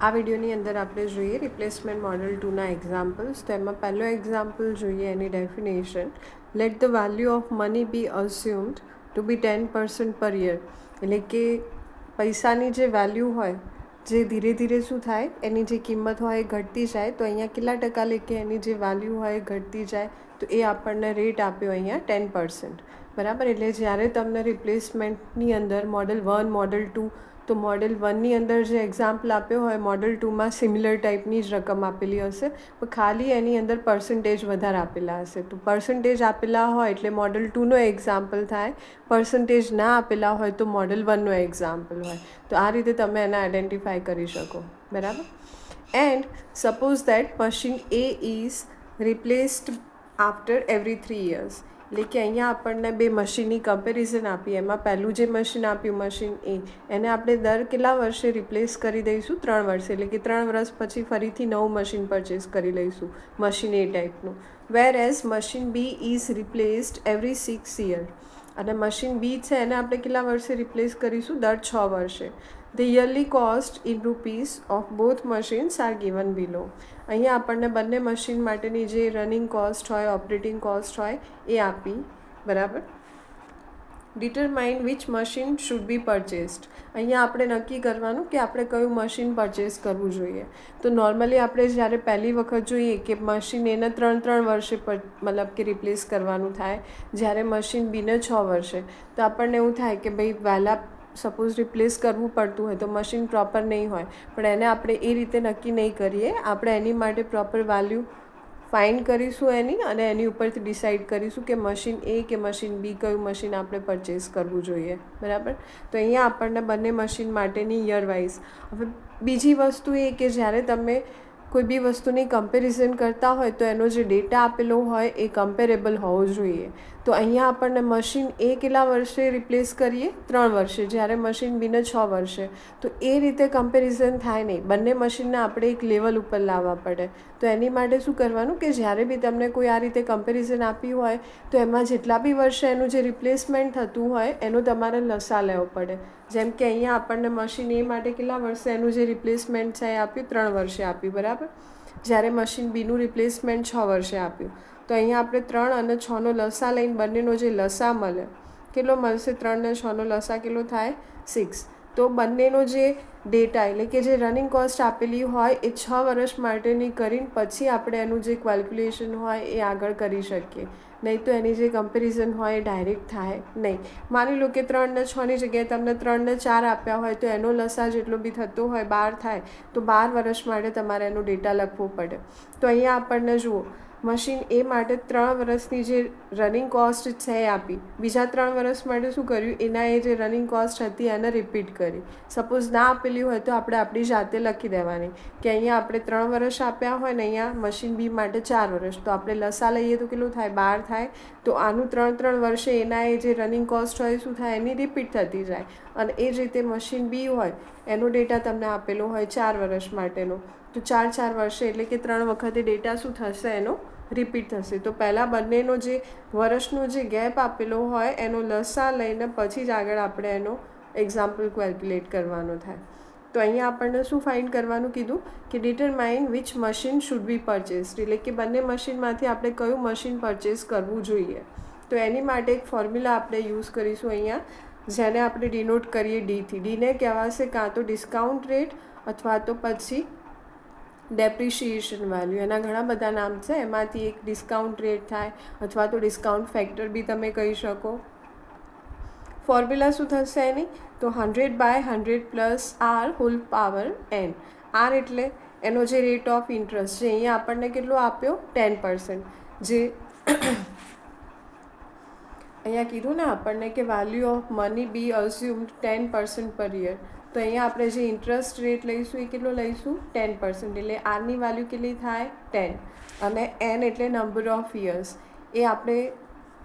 આ વિડીયોની અંદર આપણે જોઈએ રિપ્લેસમેન્ટ મોડલ 2ના એક્ઝામ્પલ્સ. તો એમાં પહેલો એક્ઝામ્પલ જોઈએ એની definition. Let the value of money be assumed to be 10% per year. એટલે કે પૈસાની જે વેલ્યુ હોય, જે ધીરે ધીરે શું થાય, એની જે કિંમત હોય એ ઘટતી જાય. તો અહીંયા કેટલા ટકા લેકે એની જે વેલ્યુ હોય એ ઘટતી જાય, તો એ આપણને રેટ આપ્યો અહીંયા 10%. બરાબર. એટલે જ્યારે તમને રિપ્લેસમેન્ટની અંદર મોડલ 1 મોડલ 2, તો મોડલ 1ની અંદર જે એક્ઝામ્પલ આપ્યો હોય મોડલ 2માં સિમિલર ટાઈપની જ રકમ આપેલી હશે, પણ ખાલી એની અંદર પર્સન્ટેજ વધારે આપેલા હશે. તો પર્સન્ટેજ આપેલા હોય એટલે મોડલ 2નો એક્ઝામ્પલ થાય, પર્સન્ટેજ ના આપેલા હોય તો મોડલ 1નો એક્ઝામ્પલ હોય. તો આ રીતે તમે એને આઈડેન્ટિફાઈ કરી શકો. બરાબર. And suppose that machine A is replaced after every 3 years. એટલે કે અહીંયા આપણને બે મશીનની કમ્પેરિઝન આપી. એમાં પહેલું જે મશીન આપ્યું મશીન એ, એને આપણે દર કેટલા વર્ષે રિપ્લેસ કરી દઈશું? 3 વર્ષે. એટલે કે 3 વર્ષ પછી ફરીથી નવું મશીન પરચેસ કરી લઈશું મશીન એ ટાઈપનું. Whereas machine B is replaced every 6 years. અને મશીન બી છે એને આપણે કેટલા વર્ષે રિપ્લેસ કરીશું? દર 6 વર્ષે. The yearly cost in rupees of both machines are given below. અહીંયા આપણને બંને મશીન માટેની જે રનિંગ કોસ્ટ હોય, ઓપરેટિંગ કોસ્ટ હોય એ આપી. બરાબર. Determine which machine should be purchased. અહીંયા આપણે નક્કી કરવાનું કે આપણે કયું મશીન પરચેસ કરવું જોઈએ. તો નોર્મલી આપણે જ્યારે પહેલી વખત જોઈએ કે મશીન એને 3 વર્ષે મતલબ કે રિપ્લેસ કરવાનું થાય, જ્યારે મશીન બીને 6 વર્ષે. તો આપણને એવું થાય કે ભાઈ વહેલાં સપોઝ રિપ્લેસ કરવું પડતું હોય તો મશીન પ્રોપર નહીં હોય, પણ એને આપણે એ રીતે નક્કી નહીં કરીએ. આપણે એની માટે પ્રોપર વેલ્યુ ફાઇન્ડ કરીશું એની, અને એની ઉપરથી ડિસાઇડ કરીશું કે મશીન એ કે મશીન બી કયું મશીન આપણે પરચેસ કરવું જોઈએ. બરાબર. તો અહીંયા આપણને બંને મશીન માટેની યર વાઇઝ. હવે બીજી વસ્તુ એ કે જ્યારે તમે કોઈ બી વસ્તુની કમ્પેરિઝન કરતા હોય તો એનો જે ડેટા આપેલો હોય એ કમ્પેરેબલ હોવો જોઈએ. તો અહીંયા આપણને મશીન એ કેટલા વર્ષે રિપ્લેસ કરીએ? 3 વર્ષે. જ્યારે મશીન બીને 6 વર્ષે. તો એ રીતે કમ્પેરિઝન થાય નહીં. બંને મશીનને આપણે એક લેવલ ઉપર લાવવા પડે. તો એની માટે શું કરવાનું કે જ્યારે બી તમને કોઈ આ રીતે કમ્પેરિઝન આપી હોય તો એમાં જેટલા બી વર્ષે એનું જે રિપ્લેસમેન્ટ થતું હોય એનો તમારે લસા લેવો પડે. જેમ કે અહીંયા આપણને મશીન એ માટે કેટલા વર્ષે એનું જે રિપ્લેસમેન્ટ છે એ આપ્યું? 3 વર્ષે આપ્યું. બરાબર. જ્યારે મશીન બીનું રિપ્લેસમેન્ટ 6 વર્ષે આપ્યું. તો અહીંયા આપણે 3 અને 6નો લસા લઈને બંનેનો જે લસા મળે કેટલો મળશે? 3 ને 6નો લસા કેટલો થાય? 6. તો બંનેનો જે ડેટા એટલે કે જે રનિંગ કોસ્ટ આપેલી હોય એ 6 વર્ષ માટેની કરીને પછી આપણે એનું જે કેલ્ક્યુલેશન હોય એ આગળ કરી શકીએ. નહીં તો એની જે કમ્પેરિઝન હોય એ ડાયરેક્ટ થાય નહીં. માની લો કે 3 ને 6ની જગ્યાએ તમને 3 ને 4 આપ્યા હોય તો એનો લસા જેટલો બી થતો હોય 12 થાય, તો 12 વર્ષ માટે તમારે એનો ડેટા લખવો પડે. તો અહીંયા આપણને જુઓ મશીન એ માટે 3 વર્ષની જે રનિંગ કોસ્ટ છે એ આપી. બીજા 3 વર્ષ માટે શું કર્યું? એના એ જે રનિંગ કોસ્ટ હતી એને રિપીટ કરી. સપોઝ ના આપેલી હોય તો આપણે આપણી જાતે લખી દેવાની કે અહીંયા આપણે 3 વર્ષ આપ્યા હોય ને અહીંયા મશીન બી માટે 4 વર્ષ. તો આપણે લસા લઈએ તો કેટલું થાય? 12 થાય. તો આનું 3 વર્ષે એના એ જે રનિંગ કોસ્ટ હોય શું થાય? એની રિપીટ થતી જાય. અને એ જ રીતે મશીન બી હોય એનો ડેટા તમને આપેલો હોય 4 વર્ષ માટેનો. તો 4 વર્ષે એટલે કે 3 વખતે ડેટા શું થશે? એનો રિપીટ થશે. તો પહેલાં બંનેનો જે વર્ષનો જે ગેપ આપેલો હોય એનો લસા લઈને પછી જ આગળ આપણે એનો એક્ઝામ્પલ કેલ્ક્યુલેટ કરવાનો થાય. તો અહીંયા આપણને શું ફાઇન્ડ કરવાનું કીધું કે determine which machine should be purchased. એટલે કે બંને મશીનમાંથી આપણે કયું મશીન પરચેસ કરવું જોઈએ. તો એની માટે એક ફોર્મ્યુલા આપણે યુઝ કરીશું અહીંયા, જેને આપણે ડિનોટ કરીએ ડીથી. ડીને કહેવાશે કાં તો ડિસ્કાઉન્ટ રેટ અથવા તો પછી ડેપ્રિશિએશન વેલ્યુ. એના ઘણા બધા નામ છે. એમાંથી એક ડિસ્કાઉન્ટ રેટ થાય અથવા તો ડિસ્કાઉન્ટ ફેક્ટર બી તમે કહી શકો. ફોર્મ્યુલા શું થશે એની? તો 100/100 plus r whole power n. R એટલે એનો જે રેટ ઓફ ઇન્ટરેસ્ટ છે અહીંયા આપણને કેટલો આપ્યો? 10%. જે અહીંયા કીધું ને આપણને કે value of money be assumed 10% per year. તો અહીંયા આપણે જે ઇન્ટરેસ્ટ રેટ લઈશું એ કેટલો લઈશું? 10%. એટલે આરની વેલ્યુ કેટલી થાય? 10. અને એન એટલે નંબર ઓફ યર્સ. એ આપણે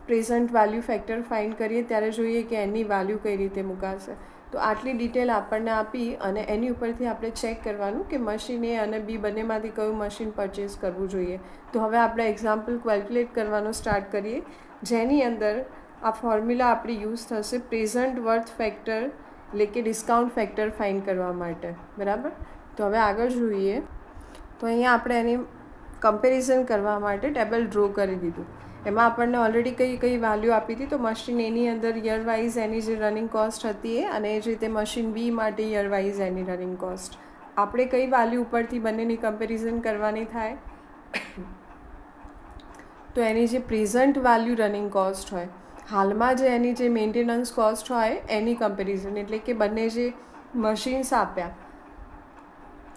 પ્રેઝન્ટ વેલ્યુ ફેક્ટર ફાઇન્ડ કરીએ ત્યારે જોઈએ કે એની વેલ્યુ કઈ રીતે મુકાશે. તો આટલી ડિટેલ આપણને આપી અને એની ઉપરથી આપણે ચેક કરવાનું કે મશીન એ અને બી બંનેમાંથી કયું મશીન પરચેસ કરવું જોઈએ. તો હવે આપણે એક્ઝામ્પલ કેલ્ક્યુલેટ કરવાનો સ્ટાર્ટ કરીએ, જેની અંદર આ ફોર્મ્યુલા આપણી યુઝ થશે પ્રેઝન્ટ વર્થ ફેક્ટર એટલે કે ડિસ્કાઉન્ટ ફેક્ટર ફાઇન્ડ કરવા માટે. બરાબર. તો હવે આગળ જોઈએ તો અહીંયા આપણે એની કમ્પેરિઝન કરવા માટે ટેબલ ડ્રો કરી દીધું. એમાં આપણને ઓલરેડી કઈ વેલ્યુ આપી હતી. તો મશીન એની અંદર યર વાઇઝ એની જે રનિંગ કોસ્ટ હતી એ, અને એ જ રીતે મશીન બી માટે યર વાઇઝ એની રનિંગ કોસ્ટ. આપણે કઈ વેલ્યુ ઉપરથી બંનેની કમ્પેરિઝન કરવાની થાય? તો એની જે પ્રેઝન્ટ વેલ્યુ રનિંગ કોસ્ટ હોય, હાલમાં જે એની જે મેન્ટેનન્સ કોસ્ટ હોય એની કમ્પેરિઝન, એટલે કે બંને જે મશીન્સ આપ્યા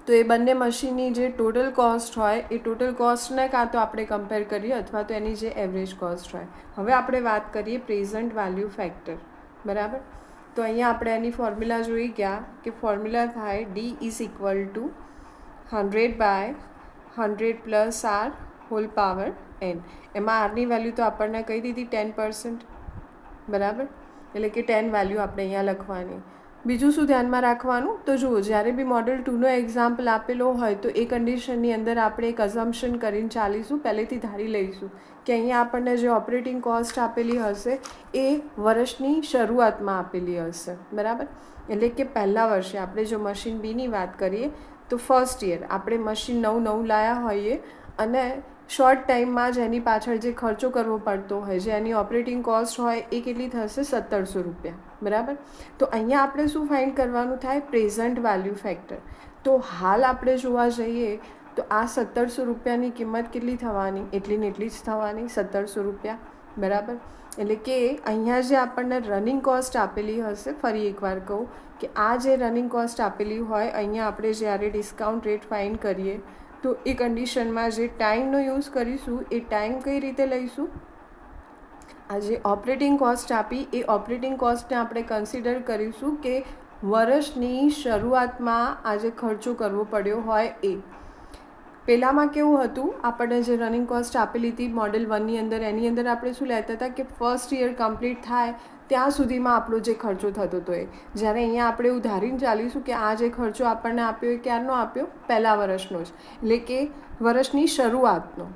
તો એ બંને મશીનની જે ટોટલ કોસ્ટ હોય એ ટોટલ કોસ્ટને કાં તો આપણે કમ્પેર કરીએ અથવા તો એની જે એવરેજ કોસ્ટ હોય. હવે આપણે વાત કરીએ પ્રેઝન્ટ વેલ્યુ ફેક્ટર, બરાબર. તો અહીંયા આપણે એની ફોર્મ્યુલા જોઈ ગયા કે ફોર્મ્યુલા થાય D is equal to 100/100 plus r whole power n. એમાં આરની વેલ્યુ તો આપણને કહી દીધી 10%, બરાબર, એટલે કે 10 વેલ્યુ આપણે અહીંયા લખવાની. બીજું શું ધ્યાનમાં રાખવાનું? તો જુઓ, જ્યારે બી મોડલ 2નો એક્ઝામ્પલ આપેલો હોય તો એ કન્ડિશનની અંદર આપણે એક અઝમ્પશન કરીને ચાલીશું, પહેલેથી ધારી લઈશું કે અહીંયા આપણને જે ઓપરેટિંગ કોસ્ટ આપેલી હશે એ વર્ષની શરૂઆતમાં આપેલી હશે, બરાબર. એટલે કે પહેલા વર્ષે આપણે જો મશીન બીની વાત કરીએ તો ફર્સ્ટ યર આપણે મશીન નવું લાયા હોઈએ અને શોર્ટ ટાઈમમાં જ એની પાછળ જે ખર્ચો કરવો પડતો હોય, જે એની ઓપરેટિંગ કોસ્ટ હોય એ કેટલી થશે? 1700 રૂપિયા, બરાબર. તો અહીંયા આપણે શું ફાઇન્ડ કરવાનું થાય? Present value factor. તો હાલ આપણે જોવા જઈએ તો આ 1700 રૂપિયાની કિંમત કેટલી થવાની? એટલી ને એટલી જ થવાની, 1700 રૂપિયા, બરાબર. એટલે કે અહીંયા જે આપણને રનિંગ કોસ્ટ આપેલી હશે, ફરી એકવાર કહું કે આ જે રનિંગ કોસ્ટ આપેલી હોય, અહીંયા આપણે જ્યારે ડિસ્કાઉન્ટ રેટ ફાઇન્ડ કરીએ તો એ કન્ડિશનમાં જે ટાઈમનો યુઝ કરીશું એ ટાઈમ કઈ રીતે લઈશું? આ જે ઓપરેટિંગ કોસ્ટ આપી એ ઓપરેટિંગ કોસ્ટને આપણે કન્સિડર કરીશું કે વર્ષની શરૂઆતમાં આ જે ખર્ચો કરવો પડ્યો હોય એ. પહેલાંમાં કેવું હતું, આપણને જે રનિંગ કોસ્ટ આપેલી હતી મોડલ 1ની અંદર, એની અંદર આપણે શું લેતા હતા કે ફર્સ્ટ યર કમ્પ્લીટ થાય ત્યાં સુધીમાં આપણો જે ખર્ચો થતો હતો એ. જ્યારે અહીંયા આપણે એવું ધારીને ચાલીશું કે આ જે ખર્ચો આપણને આપ્યો એ ક્યારનો આપ્યો? પહેલા વર્ષનો જ, એટલે કે વર્ષની શરૂઆતમાં.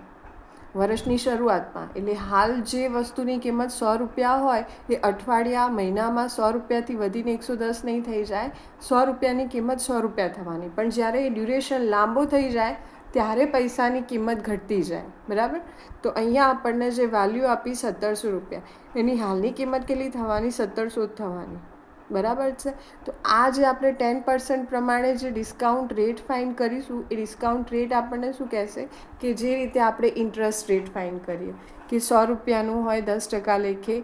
એટલે હાલ જે વસ્તુની કિંમત 100 રૂપિયા હોય એ અઠવાડિયા મહિનામાં 100 રૂપિયાથી વધીને 110 નહીં થઈ જાય. 100 રૂપિયાની કિંમત 100 રૂપિયા થવાની, પણ જ્યારે એ ડ્યુરેશન લાંબો થઈ જાય ત્યારે પૈસાની કિંમત ઘટતી જાય, બરાબર. તો અહીંયા આપણને જે વેલ્યુ આપી 1700 રૂપિયા, એની હાલની કિંમત કેટલી થવાની? 1700 જ થવાની, બરાબર છે. તો આ જે આપણે 10% પ્રમાણે જે ડિસ્કાઉન્ટ રેટ ફાઇન્ડ કરીશું એ ડિસ્કાઉન્ટ રેટ આપણને શું કહેશે કે જે રીતે આપણે ઇન્ટરેસ્ટ રેટ ફાઇન્ડ કરીએ કે 100 રૂપિયાનું હોય 10% લેખે,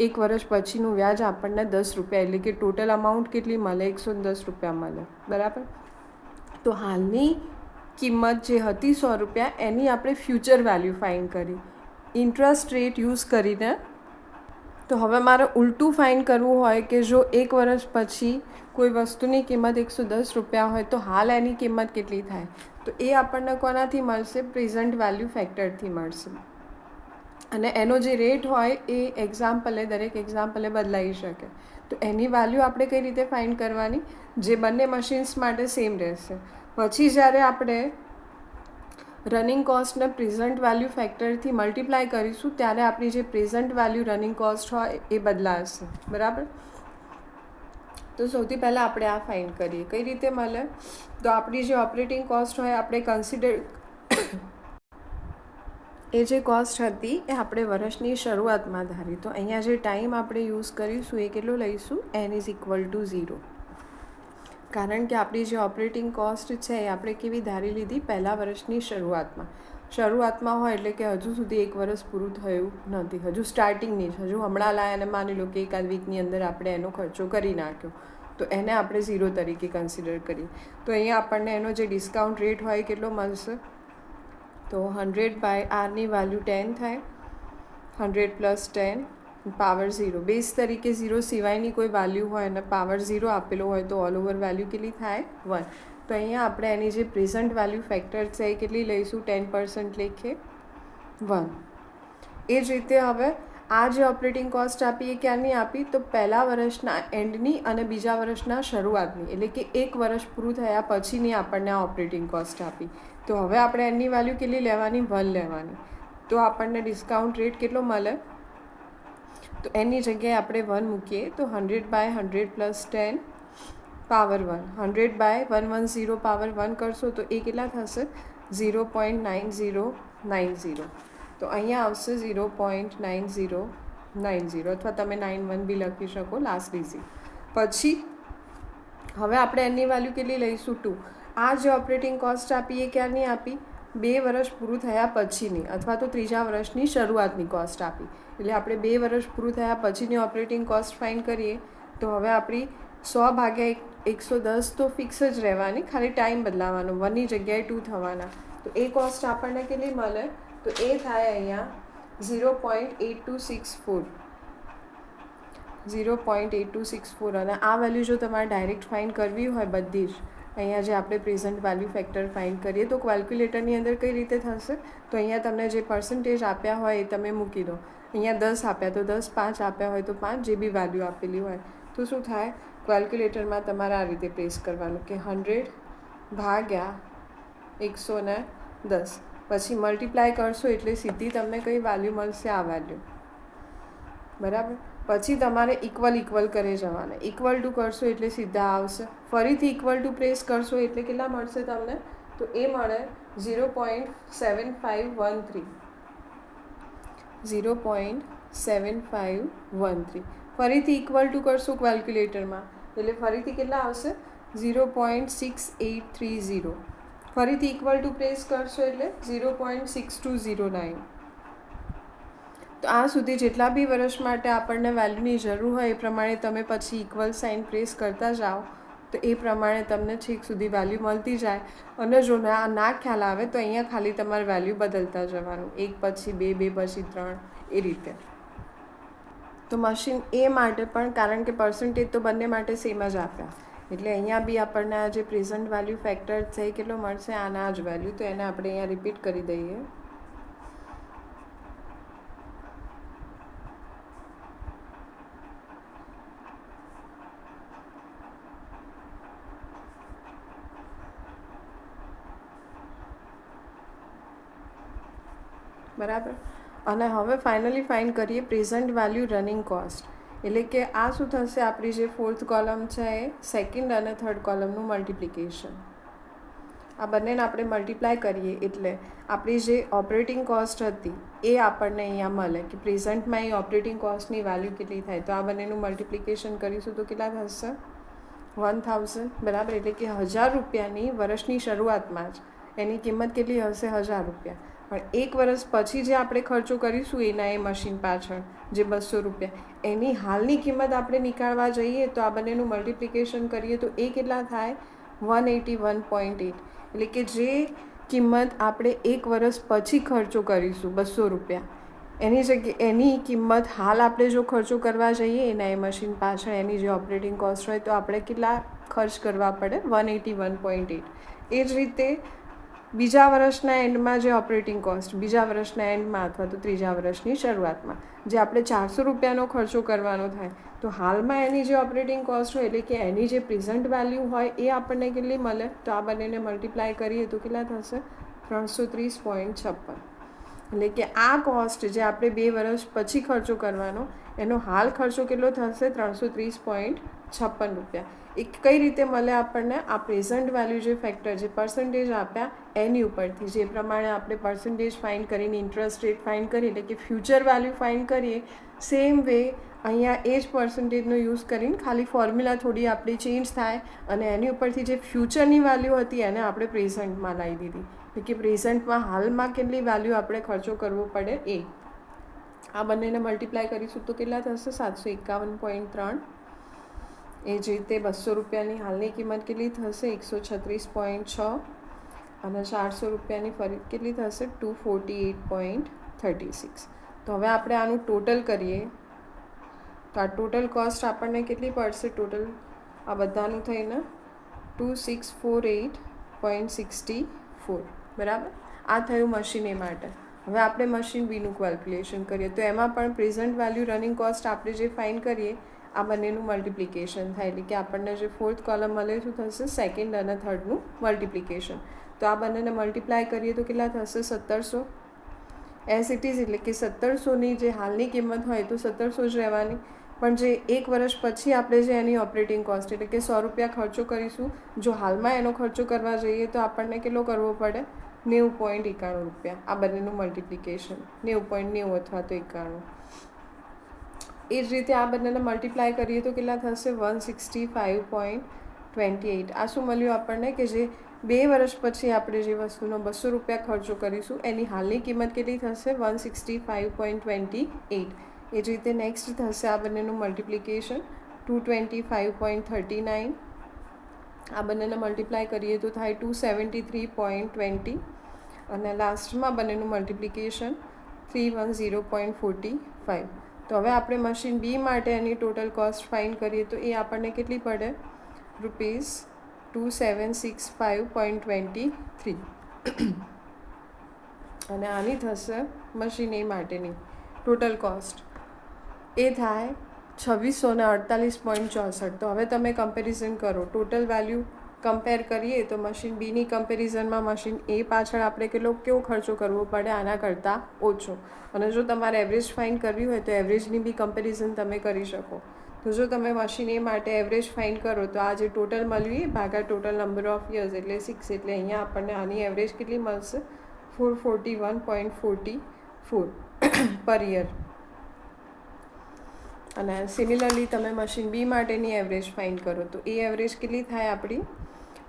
એક વર્ષ પછીનું વ્યાજ આપણને 10 રૂપિયા, એટલે કે ટોટલ અમાઉન્ટ કેટલી મળે? 110 રૂપિયા મળે, બરાબર. તો હાલની કિંમત જે હતી 100 રૂપિયા એની આપણે ફ્યુચર વેલ્યુ ફાઇન્ડ કરી ઇન્ટરેસ્ટ રેટ યુઝ કરીને. તો હવે મારે ઉલટું ફાઇન્ડ કરવું હોય કે જો એક વર્ષ પછી કોઈ વસ્તુની કિંમત 110 રૂપિયા હોય તો હાલ એની કિંમત કેટલી થાય? તો એ આપણને કોનાથી મળશે? પ્રેઝન્ટ વેલ્યુ ફેક્ટરથી મળશે. અને એનો જે રેટ હોય એ દરેક એક્ઝામ્પલે બદલાઈ શકે. તો એની વેલ્યુ આપણે કઈ રીતે ફાઇન્ડ કરવાની? જે બંને મશીન્સ માટે સેમ રહેશે. પછી જ્યારે આપણે રનિંગ કોસ્ટને પ્રેઝન્ટ વેલ્યુ ફેક્ટરથી મલ્ટીપ્લાય કરીશું ત્યારે આપણી જે પ્રેઝન્ટ વેલ્યુ રનિંગ કોસ્ટ હોય એ બદલાશે, બરાબર. તો સૌથી પહેલાં આપણે આ ફાઇન્ડ કરીએ. કઈ રીતે મળે? તો આપણી જે ઓપરેટિંગ કોસ્ટ હોય આપણે કન્સિડર એ જે કોસ્ટ હતી એ આપણે વર્ષની શરૂઆતમાં ધારી. તો અહીંયા જે ટાઈમ આપણે યુઝ કરીશું એ કેટલો લઈશું? n is equal two 0. કારણ કે આપણી જે ઓપરેટિંગ કોસ્ટ છે એ આપણે કેવી ધારી લીધી? પહેલાં વર્ષની શરૂઆતમાં હોય, એટલે કે હજુ સુધી એક વર્ષ પૂરું થયું નથી, હજુ સ્ટાર્ટિંગની જ, હજુ હમણાં લાયા અને માની લો કે એકાદ વીકની અંદર આપણે એનો ખર્ચો કરી નાખ્યો તો એને આપણે 0 તરીકે કન્સિડર કરીએ. તો અહીંયા આપણને એનો જે ડિસ્કાઉન્ટ રેટ હોય કેટલો મળશે? તો 100/r વેલ્યુ 10 થાય, 100 પ્લસ 10 પાવર 0, બેઝ તરીકે 0 સિવાયની કોઈ વેલ્યુ હોય અને પાવર 0 આપેલો હોય તો ઓલ ઓવર વેલ્યુ કેટલી થાય? 1. તો અહીંયા આપણે એની જે પ્રેઝન્ટ વેલ્યુ ફેક્ટર છે એ કેટલી લઈશું? 10% લેખે 1. એ જ રીતે હવે આ જે ઓપરેટિંગ કોસ્ટ આપી એ ક્યારની આપી? તો પહેલા વર્ષના એન્ડની અને બીજા વર્ષના શરૂઆતની, એટલે કે એક વર્ષ પૂરું થયા પછીની આપણને આ ઓપરેટિંગ કોસ્ટ આપી. તો હવે આપણે એની વેલ્યુ કેટલી લેવાની? 1 લેવાની. તો આપણને ડિસ્કાઉન્ટ રેટ કેટલો મળે? તો એની જગ્યાએ આપણે 1 મૂકીએ તો 100/100 પ્લસ 10 પાવર 1, 100/110 પાવર 1 કરશો તો એ કેટલા થશે? 0.9090. તો અહીંયા આવશે 0.9090, અથવા તમે 91 બી લખી શકો, લાસ્ટ ડિઝિટ. પછી હવે આપણે એની વેલ્યુ કેટલી લઈશું? 2. આ જે ઓપરેટિંગ કોસ્ટ આપી એ ક્યારની આપી? 2 વર્ષ પૂરું થયા પછીની, અથવા તો ત્રીજા વર્ષની શરૂઆતની કોસ્ટ આપી. એટલે આપણે 2 વર્ષ પૂરું થયા પછીની ઓપરેટિંગ કોસ્ટ ફાઇન્ડ કરીએ તો હવે આપણી 100/110 તો ફિક્સ જ રહેવાની, ખાલી ટાઈમ બદલાવાનો, 1ની જગ્યાએ 2 થવાના. તો એ કોસ્ટ આપણને કેટલી મળે? તો એ થાય અહીંયા 0.8264. 0.8264. અને આ વેલ્યુ જો તમારે ડાયરેક્ટ ફાઇન્ડ કરવી હોય બધી જ, અહીંયા જે આપણે પ્રેઝન્ટ વેલ્યુ ફેક્ટર ફાઇન્ડ કરીએ તો કેલ્ક્યુલેટરની અંદર કઈ રીતે થશે? તો અહીંયા તમને જે પર્સન્ટેજ આપ્યા હોય એ તમે મૂકી દો. અહીંયા 10 આપ્યા તો 10, 5 આપ્યા હોય તો 5, જે બી વેલ્યુ આપેલી હોય. તો શું થાય? કેલ્ક્યુલેટરમાં તમારે આ રીતે પ્લેસ કરવાનું કે 100/110, પછી મલ્ટીપ્લાય કરશો એટલે સીધી તમને કઈ વેલ્યુ મળશે? આ વેલ્યુ. બરાબર. પછી તમારે ઇક્વલ કરી જવાના. ઇક્વલ ટુ કરશો એટલે સીધા આવશે. ફરીથી ઇક્વલ ટુ પ્રેસ કરશો એટલે કેટલા મળશે તમને? તો એ મળે 0.7513. 0.7513. ફરીથી ઇક્વલ ટુ કરશો કેલ્ક્યુલેટરમાં એટલે ફરીથી કેટલા આવશે? 0.6830. ફરીથી ઇક્વલ ટુ પ્રેસ કરશો એટલે 0.6209. તો આ સુધી જેટલા બી વર્ષ માટે આપણને વેલ્યુની જરૂર હોય એ પ્રમાણે તમે પછી ઇક્વલ સાઇન પ્રેસ કરતા જાઓ તો એ પ્રમાણે તમને છેક સુધી વેલ્યુ મળતી જાય. અને જો ના ખ્યાલ આવે તો અહીંયા ખાલી તમારે વેલ્યુ બદલતા જવાનું, 1 પછી 2, 2 પછી 3, એ રીતે. તો મશીન એ માટે પણ, કારણ કે પર્સન્ટેજ તો બંને માટે સેમ જ આપ્યા, એટલે અહીંયા બી આપણને આ જે પ્રેઝન્ટ વેલ્યુ ફેક્ટર છે એ કેટલો મળશે? આના જ વેલ્યુ. તો એને આપણે અહીંયા રિપીટ કરી દઈએ. બરાબર. અને હવે ફાઇનલી ફાઇન્ડ કરીએ પ્રેઝન્ટ વેલ્યુ રનિંગ કોસ્ટ. એટલે કે આ શું થશે? આપણી જે 4th કોલમ છે એ સેકન્ડ અને થર્ડ કોલમનું મલ્ટિપ્લિકેશન. આ બંનેને આપણે મલ્ટીપ્લાય કરીએ એટલે આપણી જે ઓપરેટિંગ કોસ્ટ હતી એ આપણને અહીંયા મળે કે પ્રેઝન્ટમાં એ ઓપરેટિંગ કોસ્ટની વેલ્યુ કેટલી થાય. તો આ બંનેનું મલ્ટિપ્લિકેશન કરીશું તો કેટલા થશે? 1000. બરાબર. એટલે કે 1000 રૂપિયાની વર્ષની શરૂઆતમાં જ એની કિંમત કેટલી હશે? 1000 રૂપિયા. પણ 1 વર્ષ પછી જે આપણે ખર્ચો કરીશું એના એ મશીન પાછળ જે 200 રૂપિયા, એની હાલની કિંમત આપણે નીકાળવા જઈએ તો આ બંનેનું મલ્ટિપ્લિકેશન કરીએ તો એ કેટલા થાય? 181.8. એટલે કે જે કિંમત આપણે 1 વર્ષ પછી ખર્ચો કરીશું 200 રૂપિયા, એની જગ્યાએ એની કિંમત હાલ આપણે જો ખર્ચો કરવા જઈએ એના એ મશીન પાછળ એની જે ઓપરેટિંગ કોસ્ટ હોય તો આપણે કેટલા ખર્ચ કરવા પડે? 181.8. એ જ રીતે બીજા વર્ષના એન્ડમાં જે ઓપરેટિંગ કોસ્ટ, બીજા વર્ષના એન્ડમાં અથવા તો ત્રીજા વર્ષની શરૂઆતમાં જે આપણે 400 રૂપિયાનો ખર્ચો કરવાનો થાય તો હાલમાં એની જે ઓપરેટિંગ કોસ્ટ હોય એટલે કે એની જે પ્રેઝન્ટ વેલ્યુ હોય એ આપણને કેટલી મળે? તો આ બંનેને મલ્ટીપ્લાય કરીએ તો કેટલા થશે? 330.56. એટલે કે આ કોસ્ટ જે આપણે 2 વર્ષ પછી ખર્ચો કરવાનો એનો હાલ ખર્ચો કેટલો થશે? 330.56 રૂપિયા. એ કઈ રીતે મળે આપણને? આ પ્રેઝન્ટ વેલ્યુ જે ફેક્ટર જે પર્સન્ટેજ આપ્યા એની ઉપરથી, જે પ્રમાણે આપણે પર્સન્ટેજ ફાઇન્ડ કરીને ઇન્ટરેસ્ટ રેટ ફાઇન્ડ કરીએ એટલે કે ફ્યુચર વેલ્યુ ફાઇન્ડ કરીએ, સેમ વે અહીંયા એ જ પર્સન્ટેજનો યુઝ કરીને ખાલી ફોર્મ્યુલા થોડી આપણી ચેન્જ થાય અને એની ઉપરથી જે ફ્યુચરની વેલ્યુ હતી એને આપણે પ્રેઝન્ટમાં લાવી દીધી. એટલે કે પ્રેઝન્ટમાં હાલમાં કેટલી વેલ્યુ આપણે ખર્ચો કરવો પડે એ. આ બંનેને મલ્ટીપ્લાય કરીશું તો કેટલા થશે? 751.3. એ જ રીતે 200 રૂપિયાની હાલની કિંમત કેટલી થશે? 136.6. અને 400 રૂપિયાની ફરી કેટલી થશે? 248.36. તો હવે આપણે આનું ટોટલ કરીએ તો આ ટોટલ કોસ્ટ આપણને કેટલી પડશે? ટોટલ આ બધાનું થઈને 2648.64. બરાબર. આ થયું મશીન એ માટે. હવે આપણે મશીન બીનું કેલ્ક્યુલેશન કરીએ તો એમાં પણ પ્રેઝન્ટ વેલ્યુ રનિંગ કોસ્ટ આપણે જે ફાઇન્ડ કરીએ આ બંનેનું મલ્ટિપ્લિકેશન થાય. એટલે કે આપણને જે 4th કોલમ મળે શું થશે? સેકન્ડ અને થર્ડનું મલ્ટિપ્લિકેશન. તો આ બંનેને મલ્ટીપ્લાય કરીએ તો કેટલા થશે? 1700. As it is. એટલે કે 1700ની જે હાલની કિંમત હોય તો 1700 જ રહેવાની. પણ જે 1 વર્ષ પછી આપણે જે એની ઓપરેટિંગ કોસ્ટ એટલે કે 100 રૂપિયા ખર્ચો કરીશું, જો હાલમાં એનો ખર્ચો કરવા જઈએ તો આપણને કેટલો કરવો પડે? 90.91 રૂપિયા. આ બંનેનું મલ્ટિપ્લિકેશન 90.90 અથવા તો 91. એ જ રીતે આ બંનેને મલ્ટીપ્લાય કરીએ તો કેટલા થશે? 165.28. આ શું મળ્યું આપણને? કે જે 2 વર્ષ પછી આપણે જે વસ્તુનો 200 રૂપિયા ખર્ચો કરીશું એની હાલની કિંમત કેટલી થશે? 165.28. એ જ રીતે નેક્સ્ટ થશે આ બંનેનું મલ્ટિપ્લિકેશન 225.39. આ બંનેને મલ્ટીપ્લાય કરીએ તો થાય 273.20. અને લાસ્ટમાં બંનેનું મલ્ટિપ્લિકેશન 310.45. તો હવે આપણે મશીન બી માટે એની ટોટલ કોસ્ટ ફાઇન્ડ કરીએ તો એ આપણને કેટલી પડે? ₹2765.23. અને આની થશે મશીન એ માટેની ટોટલ કોસ્ટ, એ થાય 2648.64. તો હવે તમે કમ્પેરિઝન કરો, ટોટલ વેલ્યુ કમ્પેર કરીએ તો મશીન બીની કમ્પેરિઝનમાં મશીન એ પાછળ આપણે કેવો ખર્ચો કરવો પડે આના કરતાં ઓછો. અને જો તમારે એવરેજ ફાઇન્ડ કરવી હોય તો એવરેજની બી કમ્પેરિઝન તમે કરી શકો. તો જો તમે મશીન એ માટે એવરેજ ફાઇન્ડ કરો તો આ જે ટોટલ મળવી ભાગા ટોટલ નંબર ઓફ યર્સ એટલે 6, એટલે અહીંયા આપણને આની એવરેજ કેટલી મળશે? 441.44 પર યર. અને સિમિલરલી તમે મશીન બી માટેની એવરેજ ફાઇન્ડ કરો તો એ એવરેજ કેટલી થાય આપણી?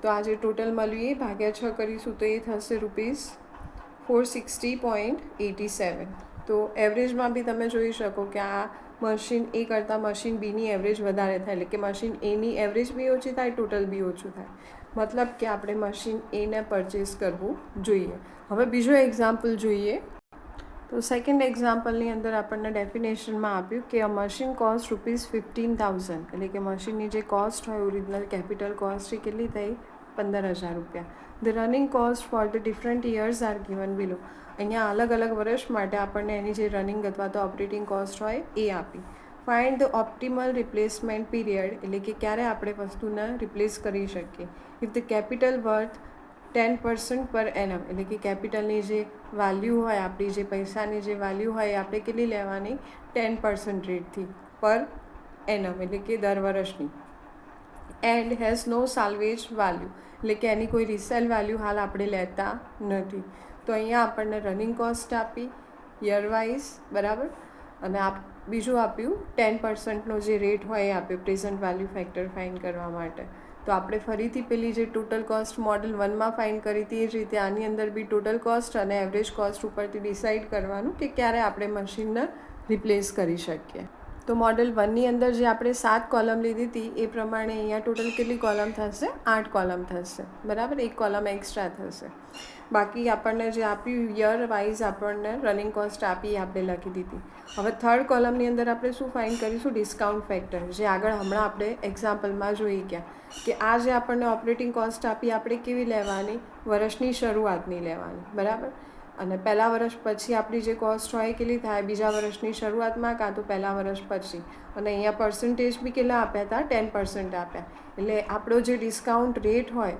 તો આ જે ટોટલ મળ્યું એ ભાગ્યા 6 કરીશું તો એ થશે ₹460.87. તો એવરેજમાં બી તમે જોઈ શકો કે આ મશીન એ કરતાં મશીન બીની એવરેજ વધારે થાય, એટલે કે મશીન એની એવરેજ બી ઓછી થાય, ટોટલ બી ઓછું થાય. મતલબ કે આપણે મશીન એને પરચેસ કરવું જોઈએ. હવે બીજો એક્ઝામ્પલ જોઈએ. તો સેકન્ડ એક્ઝામ્પલની અંદર આપણને ડેફિનેશનમાં આપ્યું કે અ મશીન કોસ્ટ ₹15,000, એટલે કે મશીનની જે કોસ્ટ હોય ઓરિજિનલ કેપિટલ કોસ્ટ એ કેટલી થઈ? 15,000 રૂપિયા. The running cost for the different years R given below. અહીંયા અલગ અલગ વર્ષ માટે આપણને એની જે રનિંગ અથવા તો ઓપરેટિંગ કોસ્ટ હોય એ આપી. Find the optimal replacement period, એટલે કે ક્યારે આપણે વસ્તુને રિપ્લેસ કરી શકીએ. ઇફ ધ કેપિટલ વર્થ 10% પર એનમ, એટલે કે કેપિટલની જે વેલ્યુ હોય આપણી, જે પૈસાની જે વેલ્યુ હોય એ આપણે કેટલી લેવાની? 10% રેટથી પર એનમ, એટલે કે દર વર્ષની. And has no salvage value, એટલે કે એની કોઈ રિસેલ વેલ્યુ હાલ આપણે લેતા નથી. તો અહીંયા આપણને રનિંગ કોસ્ટ આપી યર વાઇઝ, બરાબર. અને બીજું આપ્યું 10%નો જે રેટ હોય એ આપ્યો પ્રેઝન્ટ વેલ્યુ ફેક્ટર ફાઇન્ડ કરવા માટે. તો આપણે ફરીથી પેલી જે ટોટલ કોસ્ટ મોડલ 1માં ફાઇન્ડ કરી હતી એ જ રીતે આની અંદર બી ટોટલ કોસ્ટ અને એવરેજ કોસ્ટ ઉપરથી ડિસાઇડ કરવાનું કે ક્યારે આપણે મશીનને રિપ્લેસ કરી શકીએ. તો મોડલ 1ની અંદર જે આપણે 7 કોલમ લીધી હતી એ પ્રમાણે અહીંયા ટોટલ કેટલી કોલમ થશે? 8 કોલમ થશે, બરાબર. 1 કોલમ એક્સ્ટ્રા થશે. બાકી આપણને જે આપ્યું યર વાઇઝ આપણને રનિંગ કોસ્ટ આપી આપણે લખી દીધી. હવે થર્ડ કોલમની અંદર આપણે શું ફાઇન્ડ કરીશું? ડિસ્કાઉન્ટ ફેક્ટર, જે આગળ હમણાં આપણે એક્ઝામ્પલમાં જોઈ ગયા કે આ જે આપણને ઓપરેટિંગ કોસ્ટ આપી આપણે કેવી લેવાની? વર્ષની શરૂઆતની લેવાની, બરાબર. અને પહેલાં વર્ષ પછી આપણી જે કોસ્ટ હોય એ કેટલી થાય? બીજા વર્ષની શરૂઆતમાં કાં તો પહેલાં વર્ષ પછી. અને અહીંયા પર્સન્ટેજ બી કેટલા આપ્યા હતા? 10% આપ્યા. એટલે આપણો જે ડિસ્કાઉન્ટ રેટ હોય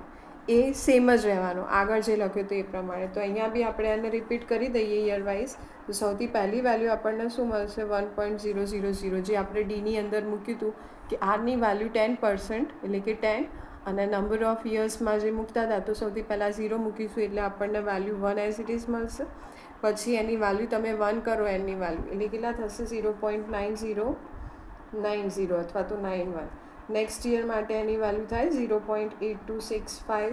એ સેમ જ રહેવાનો, આગળ જે લખ્યું હતું એ પ્રમાણે. તો અહીંયા બી આપણે એને રિપીટ કરી દઈએ યર વાઇઝ. તો સૌથી પહેલી વેલ્યુ આપણને શું મળશે? 1.000, જે આપણે ડીની અંદર મૂક્યું હતું કે આરની વેલ્યુ 10%, એટલે કે 10. અને નંબર ઓફ યર્સમાં જે મૂકતા હતા તો સૌથી પહેલાં 0 મૂકીશું એટલે આપણને વેલ્યુ 1 એઝ ઇટ ઇઝ મળશે. પછી એની વેલ્યુ તમે 1 કરો એની વેલ્યુ, એટલે કેટલા થશે? 0.9090 અથવા તો 91. નેક્સ્ટ યર માટે એની વેલ્યુ થાય 0.8265.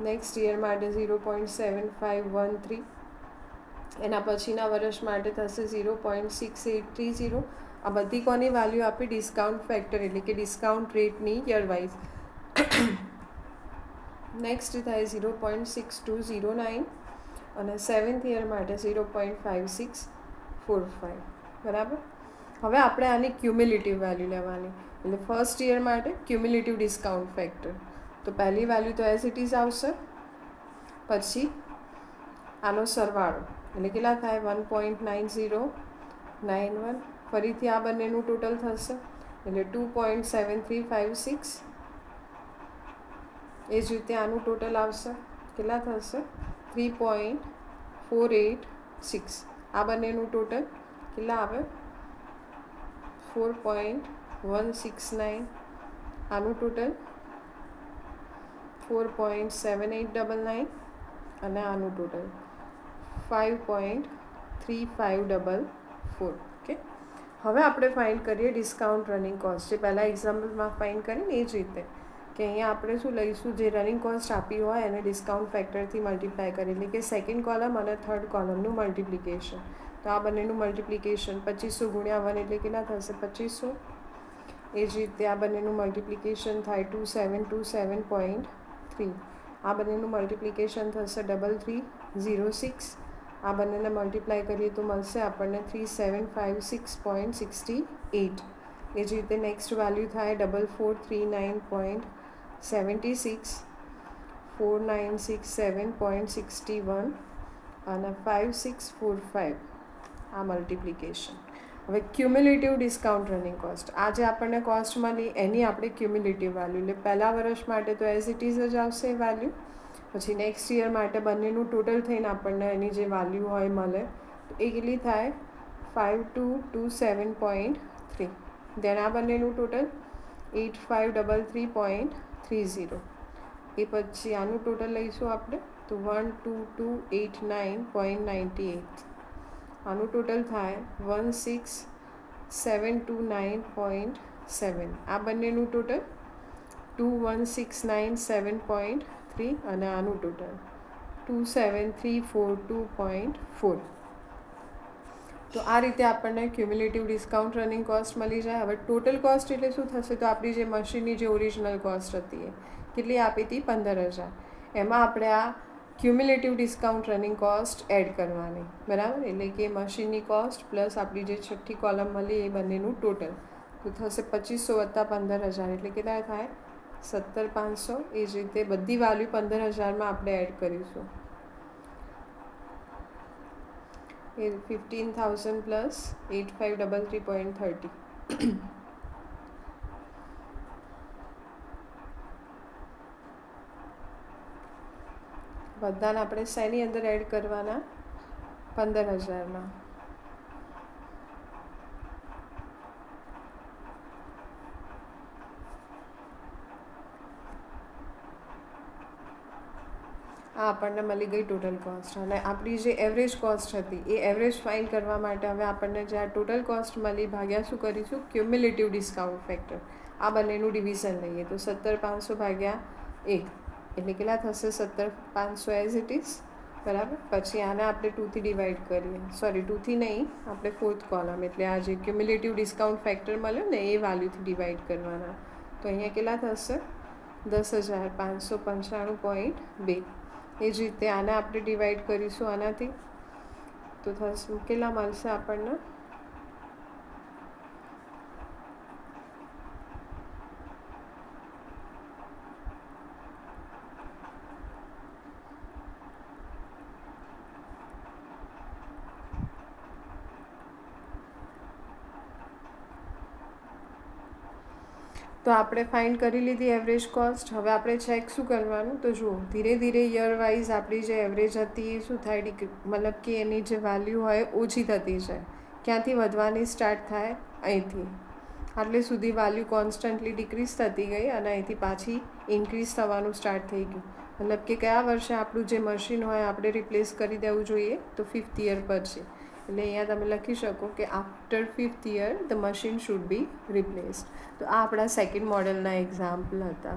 નેક્સ્ટ યર માટે 0.7513. એના પછીના વર્ષ માટે થશે 0.6830. આ બધી કોની વેલ્યુ આપી? ડિસ્કાઉન્ટ ફેક્ટર, એટલે કે ડિસ્કાઉન્ટ રેટની યર વાઇઝ. નેક્સ્ટ થાય 0.6209 અને 7th યર માટે 0.5645, બરાબર. હવે આપણે આની ક્યુમ્યુલેટિવ વેલ્યુ લેવાની, એટલે ફર્સ્ટ યર માટે ક્યુમ્યુલેટિવ ડિસ્કાઉન્ટ ફેક્ટર. તો પહેલી વેલ્યુ તો એઝ ઇટ ઇઝ આવશે, પછી આનો સરવાળો એટલે કેટલા થાય? 1.9091. ફરીથી આ બંનેનું ટોટલ થશે એટલે 2.7356. એ જ રીતે આનું ટોટલ આવશે, કેટલા થશે? 3.486. આ બંનેનું ટોટલ કેટલા આવે? 4.169, આનું ટોટલ 4.7899 અને આનું ટોટલ 5.3544. ઓકે, હવે આપણે ફાઇન્ડ કરીએ ડિસ્કાઉન્ટ રનિંગ કોસ્ટ, જે પહેલાં એક્ઝામ્પલમાં ફાઇન્ડ કરીને એ જ રીતે કે અહીંયા આપણે શું લઈશું, જે રનિંગ કોસ્ટ આપી હોય એને ડિસ્કાઉન્ટ ફેક્ટરથી મલ્ટીપ્લાય કરી, એટલે કે સેકન્ડ કોલમ અને થર્ડ કોલમનું મલ્ટિપ્લિકેશન. તો આ બંનેનું મલ્ટિપ્લિકેશન 2500 ગુણ્યા 1 એટલે કેટલા થશે 2500. એ જ રીતે આ બંનેનું મલ્ટિપ્લિકેશન થાય 2727.3. આ બંનેનું મલ્ટિપ્લિકેશન થશે 3306. આ બંનેને મલ્ટીપ્લાય કરીએ તો મળશે આપણને 3756.68. એ જ રીતે નેક્સ્ટ વેલ્યુ થાય 4439.76, 4967.61 અને 5645. આ મલ્ટિપ્લિકેશન. હવે ક્યુમ્યુલેટિવ ડિસ્કાઉન્ટ રનિંગ કોસ્ટ, આ જે આપણને કોસ્ટ મળી એની આપણે ક્યુમ્યુલેટિવ વેલ્યુ, એટલે પહેલા વર્ષ માટે તો એઝ ઇટ ઇઝ જ આવશે એ વેલ્યુ, પછી નેક્સ્ટ યર માટે બંનેનું ટોટલ થઈને આપણને એની જે વેલ્યુ હોય મળે તો એ કેટલી થાય 5227.3. દેન આ બંનેનું ટોટલ 8533.30. એ પછી આનું ટોટલ લઈશું આપણે તો 12289.98. આનું ટોટલ થાય 16729.7. આ બંનેનું ટોટલ 21697.3 અને આનું ટોટલ 27342.4. તો આ રીતે આપણને ક્યુમ્યુલેટિવ ડિસ્કાઉન્ટ રનિંગ કોસ્ટ મળી જાય. હવે ટોટલ કોસ્ટ એટલે શું થશે, તો આપણી જે મશીનની જે ઓરિજિનલ કોસ્ટ હતી એ કેટલી આપી હતી 15000, એમાં આપણે આ cumulative discount running cost add કરવાની, બરાબર. એટલે કે મશીનની કોસ્ટ પ્લસ આપણી જે છઠ્ઠી કોલમ મળી એ બંનેનું ટોટલ તો થશે 2500 વત્તા 15000 એટલે કેટલા થાય 17500. એ જ રીતે બધી વેલ્યુ 15000માં આપણે એડ કરીશું. એ 15000 પ્લસ 8533.30. બધાને આપણે શેની અંદર એડ કરવાના 15000માં. આ આપણને મળી ગઈ ટોટલ કોસ્ટ. અને આપણી જે એવરેજ કોસ્ટ હતી એ એવરેજ ફાઇન્ડ કરવા માટે હવે આપણને જે આ ટોટલ કોસ્ટ મળી ભાગ્યા શું કરીશું, ક્યુમ્યુલેટિવ ડિસ્કાઉન્ટ ફેક્ટર. આ બંનેનું ડિવિઝન લઈએ તો 17500 ભાગ્યા 1 એટલે કેટલા થશે 17500 એઝ ઇટ ઇઝ, બરાબર. પછી આને આપણે 2થી ડિવાઈડ કરીએ, સોરી 2થી નહીં, આપણે ફોર્થ કોલમ એટલે આ જે ક્યુમ્યુલેટિવ ડિસ્કાઉન્ટ ફેક્ટર મળ્યો ને એ વેલ્યુથી ડિવાઈડ કરવાના. તો અહીંયા કેટલા થશે 10595.2. એ જ રીતે આને આપણે ડિવાઈડ કરીશું આનાથી તો થશે કેટલા મળશે આપણને તો આપણે ફાઇન્ડ કરી લીધી એવરેજ કોસ્ટ. હવે આપણે ચેક શું કરવાનું, તો જુઓ ધીરે ધીરે યર વાઇઝ આપણી જે એવરેજ હતી એ શું થાય, મતલબ કે એની જે વેલ્યુ હોય ઓછી થતી જાય. ક્યાંથી વધવાની સ્ટાર્ટ થાય, અહીંથી આટલે સુધી વેલ્યુ કોન્સ્ટન્ટલી ડિક્રીઝ થતી ગઈ અને અહીંથી પાછી ઇન્ક્રીઝ થવાનું સ્ટાર્ટ થઈ ગયું. મતલબ કે કયા વર્ષે આપણું જે મશીન હોય આપણે રિપ્લેસ કરી દેવું જોઈએ, તો 5th યર પછી. એટલે અહીંયા તમે લખી શકો કે after 5th year the machine should B replaced. તો આ આપણા સેકન્ડ મોડેલના એક્ઝામ્પલ હતા.